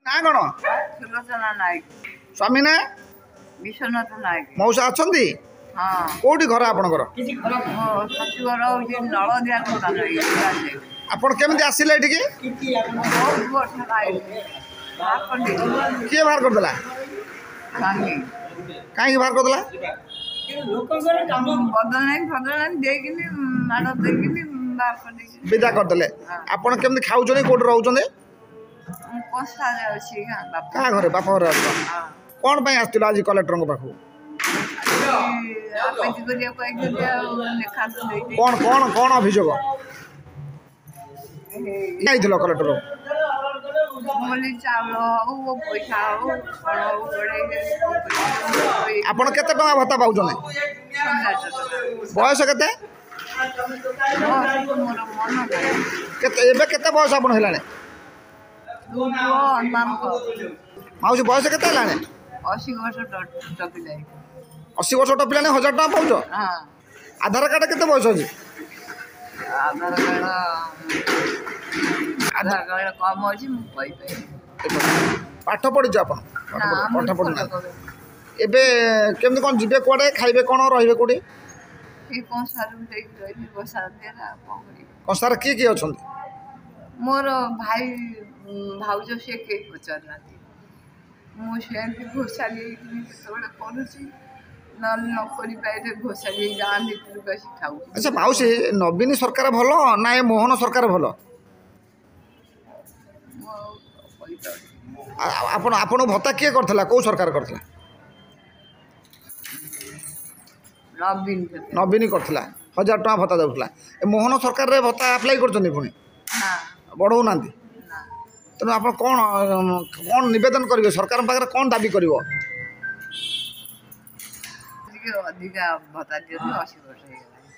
ନା କଣ? ସୁଲୋଚନା ନାୟକ। ସ୍ୱାମୀ ନା? ବିଶ୍ୱନାଥ ନାୟକ। ମଉସା ଅଛନ୍ତି? ହଁ। କୋଉଠି ଘର ଆପଣଙ୍କର? ମୋ ଶାଶୁଘର ହଉଛି ନଳଦିଆ କୋଦାଳ। ଆପଣ କେମିତି ଆସିଲେ ଏଠିକି? ବହୁତ ବର୍ଷ ଆଇଲି। କିଏ ବାହାର କରିଦେଲା? ସ୍ୱାମୀ କାହିଁକି ବାହାର କରିଦେଲା? ବଦନାଇଁ ଦେଇକିନି ମାଡ଼ ଦେଇକିନି ବାହାର କରିଦେଇକିନି ବିଦା କରିଦେଲେ। ଆପଣ କେମିତି ଖାଉଛନ୍ତି? କୋଉଠି ରହୁଛନ୍ତି? ମୁଁ କଂସାରେ ଅଛି କାହା ଘରେ? ବାପ ଘରେ ଅଛ? କଣ ପାଇଁ ଆସିଥିଲ ଆଜି କଲେକ୍ଟରଙ୍କ ପାଖକୁ? କଣ କଣ କଣ ଅଭିଯୋଗ ଯାଇଥିଲ କଲେକ୍ଟର? ଚାଉଳ ହଉ ପଇସା ହଉ କଣ ହଉ ଆପଣ କେତେ ଟଙ୍କା ଭତ୍ତା ପାଉଛନ୍ତି? ବୟସ କେତେ? କେତେ ଏବେ କେତେ ବୟସ ଆପଣ ହେଲାଣି? ମାଉସୀ ବୟସ କେତେ ହେଲାଣି? 80 ବର୍ଷ ଟପିଲାଣି। 80 ବର୍ଷ ଟପିଲାଣି 1000 ଟଙ୍କା ପାଉଛ? ଆଧାର କାର୍ଡ କେତେ ବୟସ ଅଛି? ଆଧାର କାର୍ଡ କମ ଅଛି ମୁଁ କହିପାରିବି। ପାଠ ପଢିଛ ଆପଣ? ପାଠ ପଢୁନା। ଏବେ କେମିତି କଣ ଯିବେ? କୁଆଡେ ଖାଇବେ? କଣ ରହିବେ? କୋଉଠି? କଂସାରେ କିଏ କିଏ ଅଛନ୍ତି? ମୋର ଭାଇ ଭାଉଜ ସିଏ କେହି ପଚାରୁନାହାନ୍ତି। ମୁଁ ସେମିତି ଘୋଷାରି ହେଇକିନି କେତେବେଳେ କରୁଛି, ନହେଲେ ନ କରିପାରିଲେ ଘୋଷାରି ହେଇ ଗାଁ ଭିତରକୁ ଆସି ଖାଉଛି। ଆଚ୍ଛା ମାଉସୀ, ନବୀନ ସରକାର ଭଲ ନା ଏ ମୋହନ ସରକାର ଭଲ? ଆପଣଙ୍କୁ ଭତ୍ତା କିଏ କରିଥିଲା? କୋଉ ସରକାର କରିଥିଲା? ନବୀନ କରିଥିଲା। 1000 ଟଙ୍କା ଭତ୍ତା ଦେଉଥିଲା। ଏ ମୋହନ ସରକାରରେ ଭତ୍ତା ଆପ୍ଲାଏ କରୁଛନ୍ତି ପୁଣି? ବଢ଼ଉନାହାନ୍ତି। ତେଣୁ ଆପଣ କ'ଣ କ'ଣ ନିବେଦନ କରିବେ? ସରକାରଙ୍କ ପାଖରେ କ'ଣ ଦାବି କରିବ? ଅଧିକା ଭତ୍ତା ଦିଅନ୍ତୁ, 80 ବର୍ଷ ହେଇଗଲାଣି।